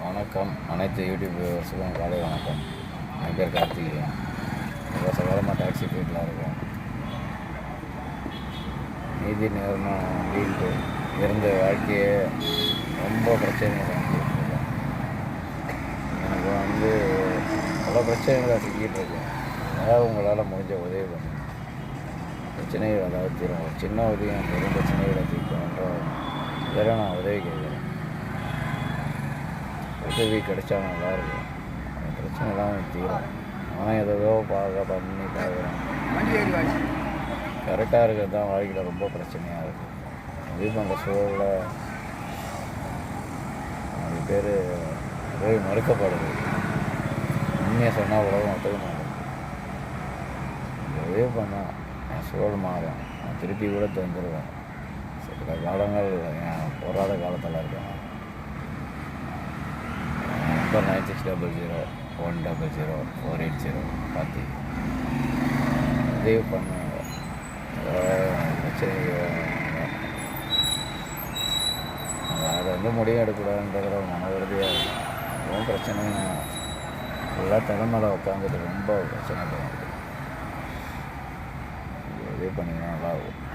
வணக்கம். அனைத்து யூடியூப் வியூவர்ஸுக்கும் காலை வணக்கம். என் பேர் கார்த்திகேயன். வருஷ காலமாக டாக்ஸி ஃபீல்டில் இருக்கேன். நீதி நேர்மை ஃபீல்டு இருந்த வாழ்க்கையே ரொம்ப பிரச்சனைகள் வந்துட்டுருக்கேன். எனக்கு பல பிரச்சனைகளை சிக்கிட்டு இருக்கேன். அதாவது உங்களால் முடிஞ்ச உதவி பண்ணுங்க. பிரச்சனைகள் அதாவது தீரும். சின்ன உதவியும் பெரும் பிரச்சனைகளை தீர்க்கணுன்ற இதெல்லாம் நான் உதவி கேட்குறேன். உதவி கிடைச்சா நல்லாயிருக்கும். அந்த பிரச்சனைலாம் தீரும். ஆனால் எதோ பார்க்குறேன். கரெக்டாக இருக்கிறது தான் வாழ்க்கையில் ரொம்ப பிரச்சனையாக இருக்குது. உதவி பண்ணுற சூழலில் நிறைய பேர் உதவி மறுக்கப்படுது. உண்மையை சொன்னால் உலகம் ஒத்துக்க மாட்டேங்குது. உதவி பண்ணால் என் சூழல் மாறும். நான் திருப்பி கூட தந்துடுவேன். சில காலங்கள் என் போராட காலத்தில் இருக்கேன். நம்பர் 9600-100-480 பார்த்து உதவி பண்ணுவாங்க. பிரச்சனைகள் அதை முடிவு எடுக்கக்கூடாதுன்றத மன உறுதியாக இருக்கும். ரொம்ப பிரச்சனை ஃபுல்லாக தலைமையில் உட்காந்துட்டு ரொம்ப பிரச்சனை உதவி பண்ணிங்கன்னா நல்லாயிருக்கும்.